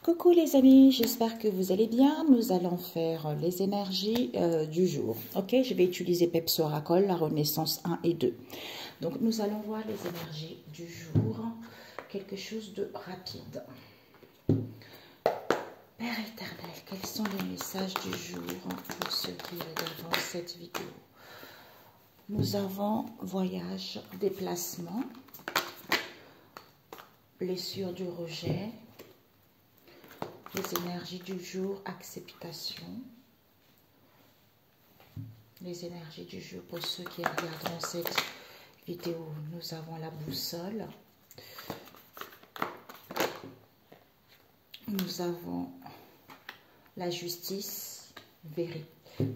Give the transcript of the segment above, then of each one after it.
Coucou les amis, j'espère que vous allez bien. Nous allons faire les énergies du jour. Ok, je vais utiliser Pepsi-Oracle, la Renaissance 1 et 2. Donc nous allons voir les énergies du jour, quelque chose de rapide. Père éternel, quels sont les messages du jour pour ceux qui regardent cette vidéo? Nous avons voyage, déplacement, blessure du rejet, les énergies du jour, acceptation. Les énergies du jour pour ceux qui regarderont cette vidéo. Nous avons la boussole. Nous avons la justice, vérité,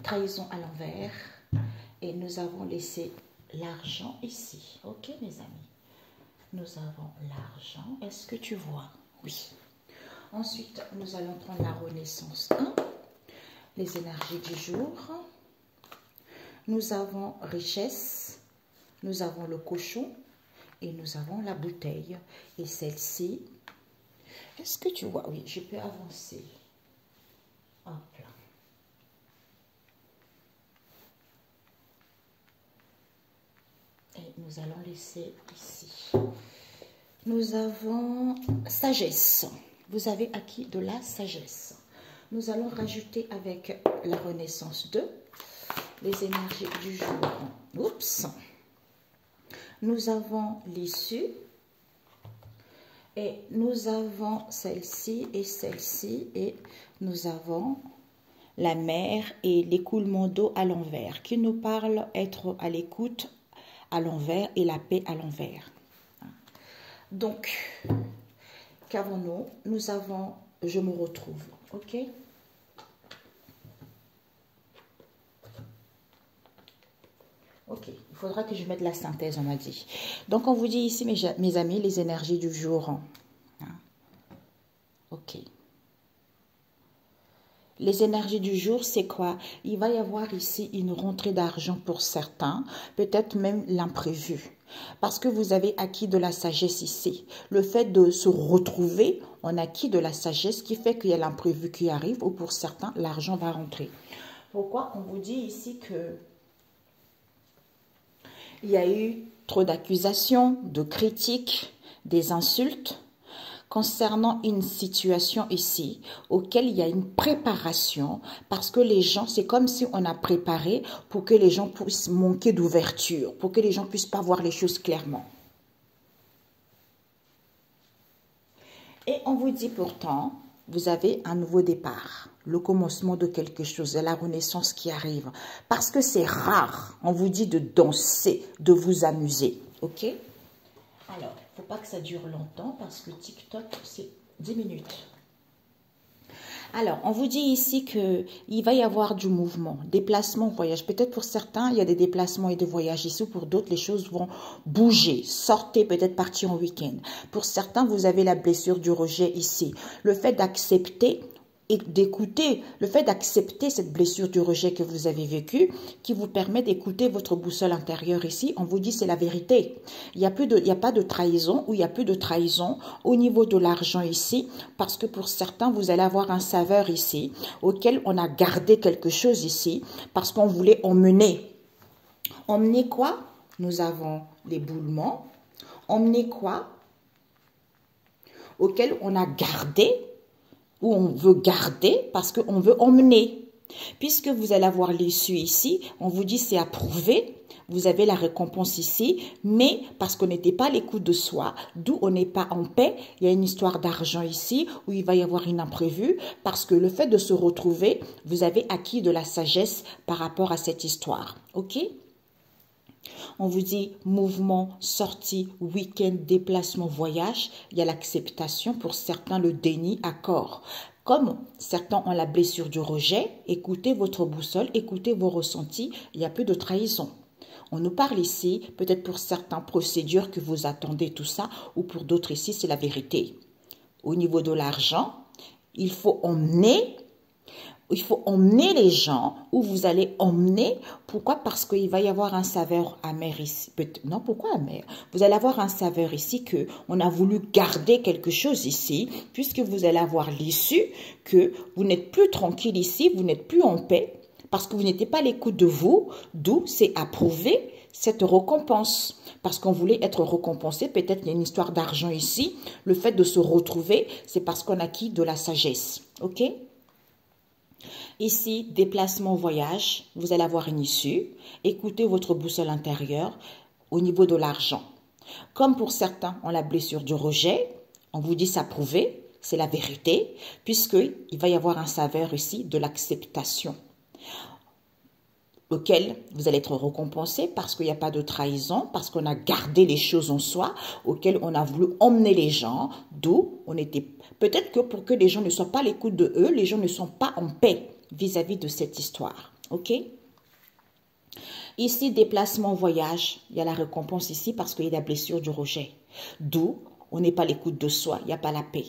trahison à l'envers. Et nous avons laissé l'argent ici. Ok mes amis? Nous avons l'argent. Est-ce que tu vois? Oui. Ensuite, nous allons prendre la Renaissance 1, les énergies du jour. Nous avons richesse, nous avons le cochon et nous avons la bouteille. Et celle-ci, est-ce que tu vois? Oui, je peux avancer. Hop là. Et nous allons laisser ici. Nous avons sagesse. Vous avez acquis de la sagesse. Nous allons rajouter avec la Renaissance 2 les énergies du jour. Oups. Nous avons l'issue. Et nous avons celle-ci et celle-ci. Et nous avons la mer et l'écoulement d'eau à l'envers qui nous parle être à l'écoute à l'envers et la paix à l'envers. Donc, qu'avons-nous? Nous avons je me retrouve. Ok? Ok, il faudra que je mette la synthèse, on m'a dit. Donc, on vous dit ici, mes amis, les énergies du jour. Ok. Les énergies du jour, c'est quoi? Il va y avoir ici une rentrée d'argent pour certains, peut-être même l'imprévu. Parce que vous avez acquis de la sagesse ici. Le fait de se retrouver, on a acquis de la sagesse qui fait qu'il y a l'imprévu qui arrive ou pour certains, l'argent va rentrer. Pourquoi? On vous dit ici que il y a eu trop d'accusations, de critiques, des insultes concernant une situation ici auquel il y a une préparation parce que les gens, c'est comme si on a préparé pour que les gens puissent manquer d'ouverture, pour que les gens puissent pas voir les choses clairement. Et on vous dit pourtant, vous avez un nouveau départ, le commencement de quelque chose, la renaissance qui arrive. Parce que c'est rare, on vous dit de danser, de vous amuser. Ok? Alors, il ne faut pas que ça dure longtemps parce que TikTok, c'est 10 minutes. Alors, on vous dit ici qu'il va y avoir du mouvement, déplacement, voyage. Peut-être pour certains, il y a des déplacements et des voyages ici. Pour d'autres, les choses vont bouger, sortir, peut-être partir en week-end. Pour certains, vous avez la blessure du rejet ici. Le fait d'accepter et d'écouter, le fait d'accepter cette blessure du rejet que vous avez vécue, qui vous permet d'écouter votre boussole intérieure ici, on vous dit c'est la vérité. Il n'y a pas de trahison ou il n'y a plus de trahison au niveau de l'argent ici, parce que pour certains, vous allez avoir un saveur ici, auquel on a gardé quelque chose ici, parce qu'on voulait emmener. Emmener quoi? Nous avons l'éboulement. Emmener quoi? Auquel on a gardé, où on veut garder parce qu'on veut emmener. Puisque vous allez avoir l'issue ici, on vous dit c'est approuvé, vous avez la récompense ici, mais parce qu'on n'était pas à l'écoute de soi, d'où on n'est pas en paix, il y a une histoire d'argent ici, où il va y avoir une imprévue, parce que le fait de se retrouver, vous avez acquis de la sagesse par rapport à cette histoire. Ok? On vous dit mouvement, sortie, week-end, déplacement, voyage. Il y a l'acceptation, pour certains le déni, accord. Comme certains ont la blessure du rejet, écoutez votre boussole, écoutez vos ressentis, il n'y a plus de trahison. On nous parle ici, peut-être pour certains procédures que vous attendez, tout ça, ou pour d'autres ici, c'est la vérité. Au niveau de l'argent, il faut emmener, Il faut emmener les gens où vous allez emmener. Pourquoi? Parce qu'il va y avoir un saveur amer ici. Non, pourquoi amer? Vous allez avoir un saveur ici que on a voulu garder quelque chose ici, puisque vous allez avoir l'issue que vous n'êtes plus tranquille ici, vous n'êtes plus en paix, parce que vous n'étiez pas à l'écoute de vous, d'où c'est approuvé cette récompense. Parce qu'on voulait être récompensé, peut-être il y a une histoire d'argent ici. Le fait de se retrouver, c'est parce qu'on a acquis de la sagesse. Ok? Ici, déplacement, voyage, vous allez avoir une issue. Écoutez votre boussole intérieure au niveau de l'argent. Comme pour certains ont la blessure du rejet, on vous dit s'approuver, c'est la vérité, puisqu'il va y avoir un saveur ici de l'acceptation, auquel vous allez être récompensé parce qu'il n'y a pas de trahison, parce qu'on a gardé les choses en soi, auquel on a voulu emmener les gens, d'où on était... Peut-être que pour que les gens ne soient pas à l'écoute de eux, les gens ne sont pas en paix vis-à-vis de cette histoire. Ok? Ici, déplacement, voyage, il y a la récompense ici parce qu'il y a la blessure du rejet. D'où on n'est pas à l'écoute de soi, il n'y a pas la paix.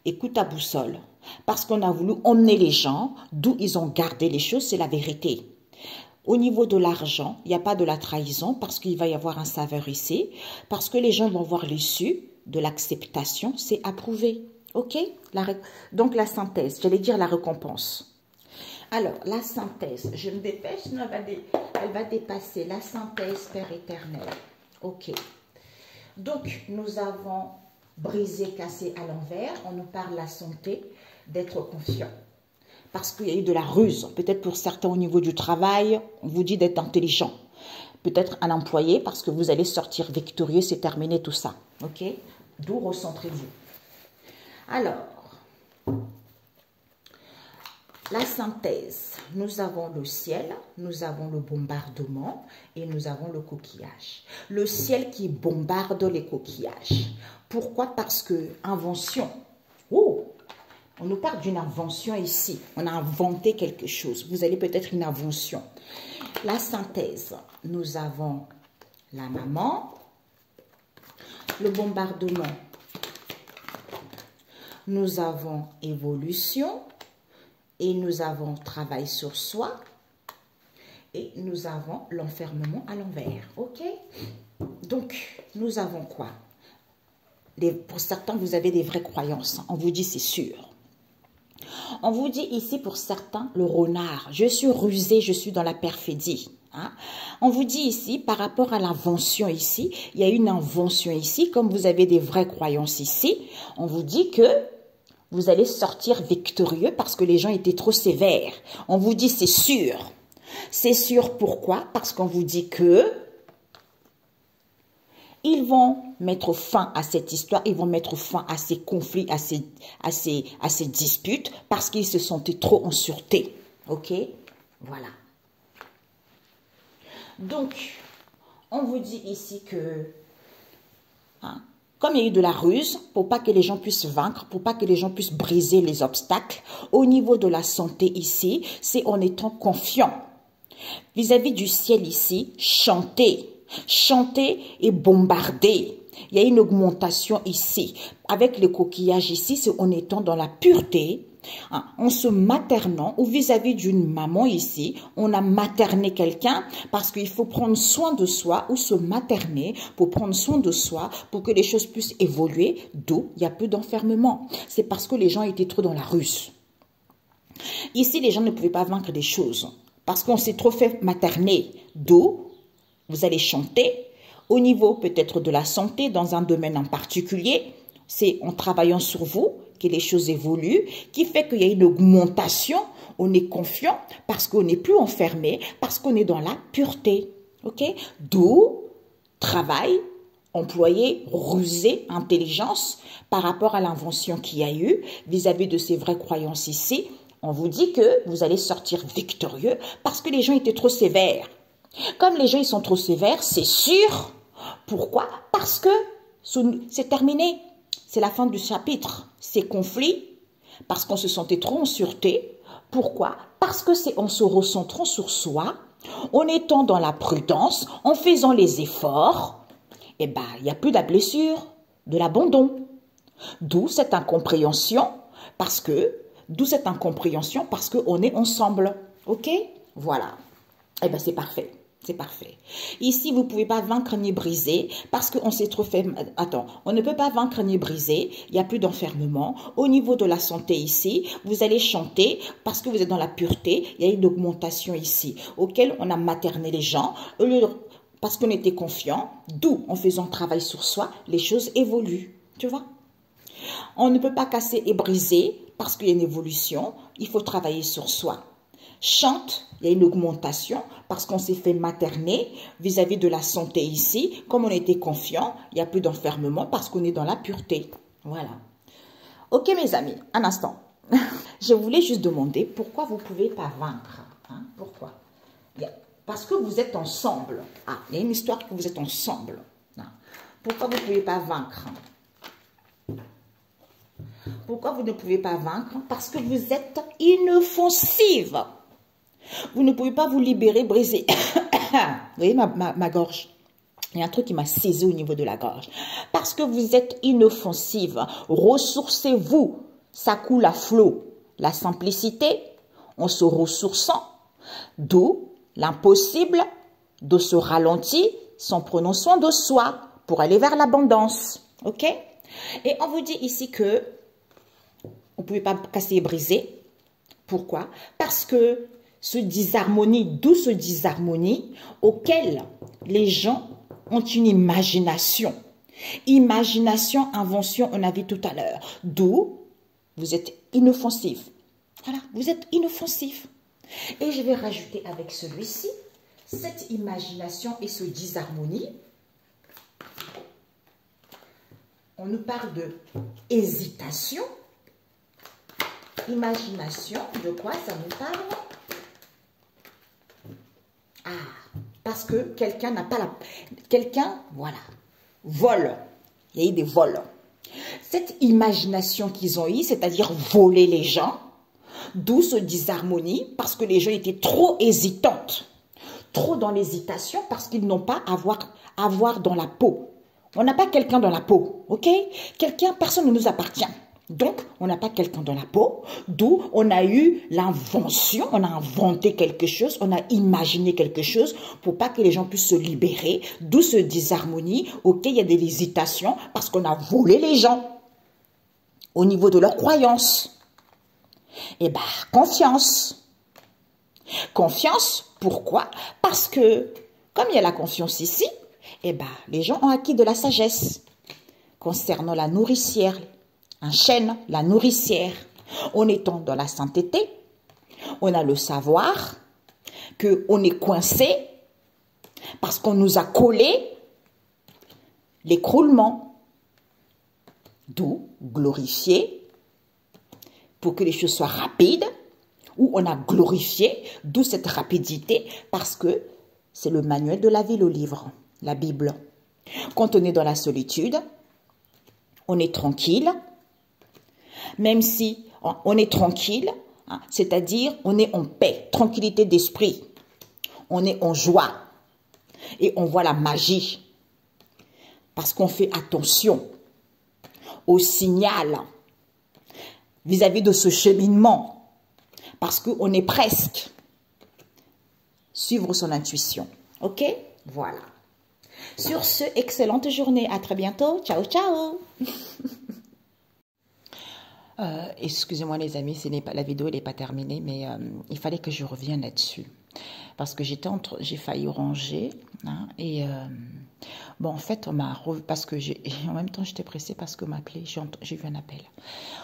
Écoute ta boussole. Parce qu'on a voulu emmener les gens, d'où ils ont gardé les choses, c'est la vérité. Au niveau de l'argent, il n'y a pas de la trahison parce qu'il va y avoir un saveur ici, parce que les gens vont voir l'issue de l'acceptation, c'est approuvé. Ok? Donc la synthèse, j'allais dire la récompense. Alors, la synthèse, je me dépêche, sinon elle va dépasser la synthèse, Père éternel. Ok. Donc, nous avons brisé, cassé à l'envers, on nous parle de la santé, d'être confiant. Parce qu'il y a eu de la ruse. Peut-être pour certains au niveau du travail, on vous dit d'être intelligent. Peut-être un employé parce que vous allez sortir victorieux, c'est terminé tout ça. Ok? D'où recentrez-vous. Alors, la synthèse. Nous avons le ciel, nous avons le bombardement et nous avons le coquillage. Le ciel qui bombarde les coquillages. Pourquoi? Parce que invention. Oh! On nous parle d'une invention ici. On a inventé quelque chose. Vous allez peut-être une invention. La synthèse. Nous avons la maman. Le bombardement. Nous avons évolution. Et nous avons travail sur soi. Et nous avons l'enfermement à l'envers. Ok? Donc, nous avons quoi? Pour certains, vous avez des vraies croyances. On vous dit c'est sûr. On vous dit ici pour certains, le renard. Je suis rusé, je suis dans la perfidie. Hein? On vous dit ici, par rapport à l'invention ici, il y a une invention ici. Comme vous avez des vraies croyances ici, on vous dit que vous allez sortir victorieux parce que les gens étaient trop sévères. On vous dit c'est sûr. C'est sûr pourquoi? Parce qu'on vous dit que ils vont mettre fin à cette histoire, ils vont mettre fin à ces conflits, à ces disputes, parce qu'ils se sentaient trop en sûreté. Ok? Voilà. Donc, on vous dit ici que, hein, comme il y a eu de la ruse, pour pas que les gens puissent vaincre, pour pas que les gens puissent briser les obstacles, au niveau de la santé ici, c'est en étant confiant. Vis-à-vis du ciel ici, chantez. Chanter et bombarder. Il y a une augmentation ici. Avec les coquillages ici, c'est en étant dans la pureté, hein, en se maternant ou vis-à-vis d'une maman ici, on a materné quelqu'un parce qu'il faut prendre soin de soi ou se materner pour prendre soin de soi pour que les choses puissent évoluer, d'où il y a peu d'enfermement. C'est parce que les gens étaient trop dans la ruse. Ici, les gens ne pouvaient pas vaincre des choses parce qu'on s'est trop fait materner, d'où vous allez chanter au niveau peut-être de la santé dans un domaine en particulier. C'est en travaillant sur vous que les choses évoluent, qui fait qu'il y a une augmentation. On est confiant parce qu'on n'est plus enfermé, parce qu'on est dans la pureté. Ok? D'où travail, employé, rusé, intelligence par rapport à l'invention qu'il y a eu vis-à-vis de ces vraies croyances ici. On vous dit que vous allez sortir victorieux parce que les gens étaient trop sévères. Comme les gens ils sont trop sévères, c'est sûr. Pourquoi? Parce que c'est terminé. C'est la fin du chapitre. Ces conflits, parce qu'on se sentait trop en sûreté. Pourquoi? Parce que c'est en se recentrant sur soi, en étant dans la prudence, en faisant les efforts, eh ben, il n'y a plus de la blessure, de l'abandon. D'où cette incompréhension, parce que D'où cette incompréhension parce qu'on est ensemble. Ok? Voilà. Eh bien, c'est parfait. C'est parfait. Ici, vous ne pouvez pas vaincre ni briser parce qu'on s'est trop fait... Attends, on ne peut pas vaincre ni briser. Il n'y a plus d'enfermement. Au niveau de la santé ici, vous allez chanter parce que vous êtes dans la pureté. Il y a une augmentation ici auquel on a materné les gens. Parce qu'on était confiant, d'où en faisant travail sur soi, les choses évoluent. Tu vois? On ne peut pas casser et briser parce qu'il y a une évolution. Il faut travailler sur soi. Chante, il y a une augmentation parce qu'on s'est fait materner vis-à-vis de la santé ici. Comme on était confiant, il n'y a plus d'enfermement parce qu'on est dans la pureté. Voilà. Ok mes amis, un instant. Je voulais juste demander pourquoi vous ne pouvez pas vaincre. Hein? Pourquoi? Parce que vous êtes ensemble. Ah, il y a une histoire que vous êtes ensemble. Hein? Pourquoi vous ne pouvez pas vaincre? Pourquoi vous ne pouvez pas vaincre? Parce que vous êtes inoffensive. Vous ne pouvez pas vous libérer, briser. Vous voyez ma gorge? Il y a un truc qui m'a saisi au niveau de la gorge. Parce que vous êtes inoffensive. Ressourcez-vous. Ça coule à flot. La simplicité, en se ressourçant. D'où l'impossible de se ralentir sans prendre soin de soi pour aller vers l'abondance. Ok? Et on vous dit ici que vous ne pouvez pas casser et briser. Pourquoi? Parce que ce disharmonie, d'où ce disharmonie auquel les gens ont une imagination. Imagination, invention, on a vu tout à l'heure. D'où vous êtes inoffensif. Voilà, vous êtes inoffensif. Et je vais rajouter avec celui-ci, cette imagination et ce disharmonie. On nous parle de hésitation. Imagination, de quoi ça nous parle? Ah, parce que quelqu'un n'a pas la... Quelqu'un, voilà, vole. Il y a eu des vols. Cette imagination qu'ils ont eue, c'est-à-dire voler les gens, d'où ce disharmonie, parce que les gens étaient trop hésitantes. Trop dans l'hésitation parce qu'ils n'ont pas à voir dans la peau. On n'a pas quelqu'un dans la peau, ok? Quelqu'un, personne ne nous appartient. Donc, on n'a pas quelqu'un dans la peau, d'où on a eu l'invention, on a inventé quelque chose, on a imaginé quelque chose pour pas que les gens puissent se libérer, d'où ce disharmonie, ok, il y a des hésitations parce qu'on a volé les gens au niveau de leurs croyances. Eh bien, confiance. Confiance, pourquoi? Parce que, comme il y a la confiance ici, eh bien, les gens ont acquis de la sagesse concernant la nourricière, un chêne, la nourricière. En étant dans la sainteté, on a le savoir qu'on est coincé parce qu'on nous a collé l'écroulement. D'où glorifier pour que les choses soient rapides, ou on a glorifié, d'où cette rapidité, parce que c'est le manuel de la vie, le livre, la Bible. Quand on est dans la solitude, on est tranquille, même si on est tranquille, hein, c'est-à-dire on est en paix, tranquillité d'esprit, on est en joie et on voit la magie parce qu'on fait attention au signal vis-à-vis de ce cheminement parce qu'on est presque suivre son intuition. Ok? Voilà. Sur ce, excellente journée. À très bientôt. Ciao, ciao. Excusez-moi les amis, la vidéo n'est pas terminée, mais il fallait que je revienne là-dessus. Parce que j'ai failli ranger. Hein, et bon, en fait, parce que en même temps, j'étais pressée parce qu'on m'appelait, j'ai vu un appel.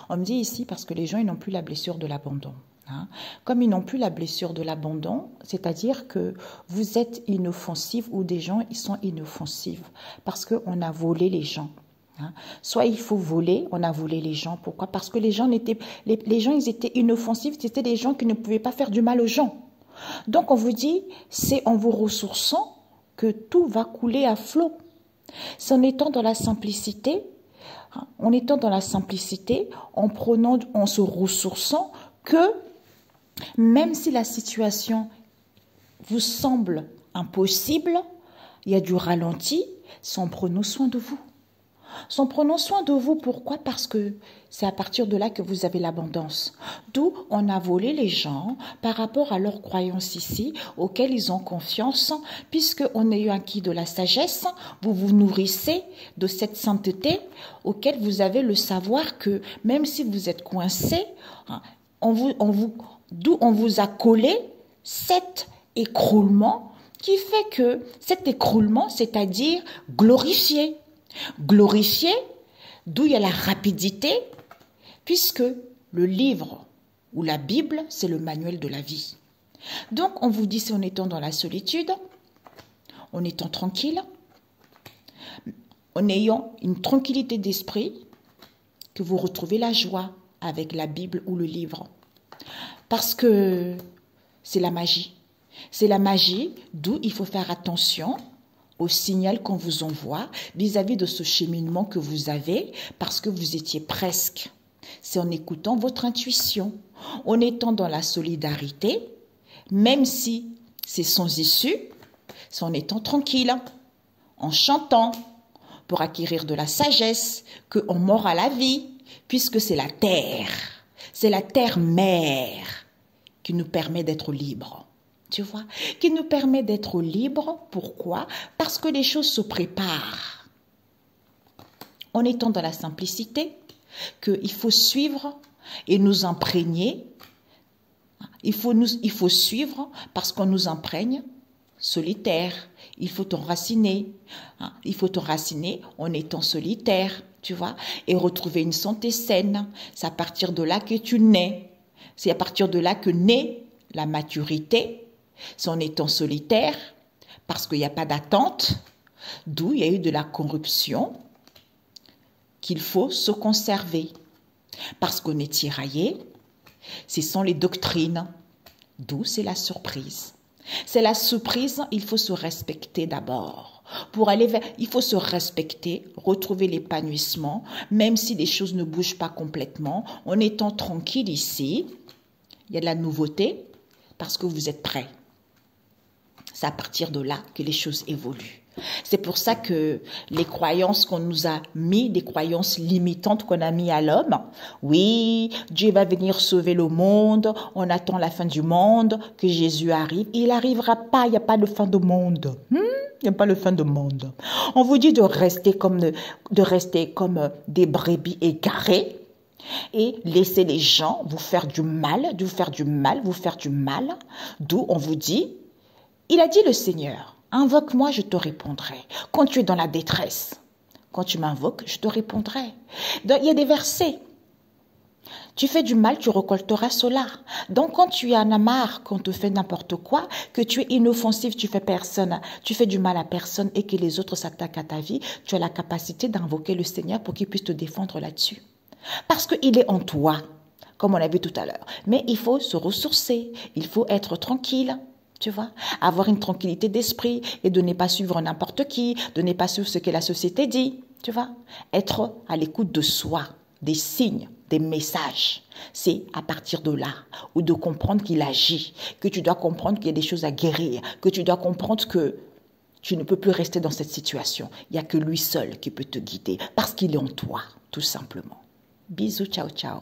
On me dit ici parce que les gens, ils n'ont plus la blessure de l'abandon. Hein. Comme ils n'ont plus la blessure de l'abandon, c'est-à-dire que vous êtes inoffensif ou des gens, ils sont inoffensifs parce qu'on a volé les gens. Hein. Soit il faut voler, on a volé les gens. Pourquoi? Parce que les gens, ils étaient inoffensifs, c'était des gens qui ne pouvaient pas faire du mal aux gens. Donc on vous dit, c'est en vous ressourçant que tout va couler à flot. C'est en étant dans la simplicité, en se ressourçant que même si la situation vous semble impossible, il y a du ralenti, c'est en prenant soin de vous. sont prenant soin de vous. Pourquoi? Parce que c'est à partir de là que vous avez l'abondance. D'où on a volé les gens par rapport à leurs croyances ici, auxquelles ils ont confiance, puisqu'on a eu acquis de la sagesse, vous vous nourrissez de cette sainteté auquel vous avez le savoir que même si vous êtes coincé, d'où on vous a collé cet écroulement qui fait que cet écroulement, c'est-à-dire glorifié. Glorifié, d'où il y a la rapidité, puisque le livre ou la Bible, c'est le manuel de la vie. Donc, on vous dit, c'est en étant dans la solitude, en étant tranquille, en ayant une tranquillité d'esprit, que vous retrouvez la joie avec la Bible ou le livre. Parce que c'est la magie. C'est la magie, d'où il faut faire attention au signal qu'on vous envoie vis-à-vis de ce cheminement que vous avez, parce que vous étiez presque. C'est en écoutant votre intuition, en étant dans la solidarité, même si c'est sans issue, c'est en étant tranquille, en chantant, pour acquérir de la sagesse, qu'on mord à la vie, puisque c'est la terre-mère qui nous permet d'être libres. Tu vois, qui nous permet d'être libres. Pourquoi? Parce que les choses se préparent. En étant dans la simplicité, qu'il faut suivre et nous imprégner. Il faut suivre parce qu'on nous imprègne solitaire. Il faut enraciner. Il faut enraciner en étant solitaire, tu vois, et retrouver une santé saine. C'est à partir de là que tu nais. C'est à partir de là que naît la maturité. C'est en étant solitaire, parce qu'il n'y a pas d'attente, d'où il y a eu de la corruption, qu'il faut se conserver. Parce qu'on est tiraillé, ce sont les doctrines, d'où c'est la surprise. C'est la surprise, il faut se respecter d'abord. Pour aller vers, il faut se respecter, retrouver l'épanouissement, même si les choses ne bougent pas complètement, en étant tranquille ici, il y a de la nouveauté, parce que vous êtes prêts. C'est à partir de là que les choses évoluent. C'est pour ça que les croyances qu'on nous a mis, des croyances limitantes qu'on a mis à l'homme, oui, Dieu va venir sauver le monde, on attend la fin du monde, que Jésus arrive. Il n'arrivera pas, il n'y a pas de fin de monde. Il n'y a pas de fin de monde. On vous dit de rester comme des brebis égarées et laisser les gens vous faire du mal, d'où on vous dit, il a dit le Seigneur, invoque-moi, je te répondrai. Quand tu es dans la détresse, quand tu m'invoques, je te répondrai. Donc, il y a des versets. Tu fais du mal, tu récolteras cela. Donc, quand tu en as marre, qu'on te fait n'importe quoi, que tu es inoffensif, tu fais du mal à personne et que les autres s'attaquent à ta vie, tu as la capacité d'invoquer le Seigneur pour qu'il puisse te défendre là-dessus. Parce qu'il est en toi, comme on l'a vu tout à l'heure. Mais il faut se ressourcer, il faut être tranquille. Tu vois, avoir une tranquillité d'esprit et de ne pas suivre n'importe qui, de ne pas suivre ce que la société dit, tu vois. Être à l'écoute de soi, des signes, des messages. C'est à partir de là, ou de comprendre qu'il agit, que tu dois comprendre qu'il y a des choses à guérir, que tu dois comprendre que tu ne peux plus rester dans cette situation. Il n'y a que lui seul qui peut te guider, parce qu'il est en toi, tout simplement. Bisous, ciao, ciao.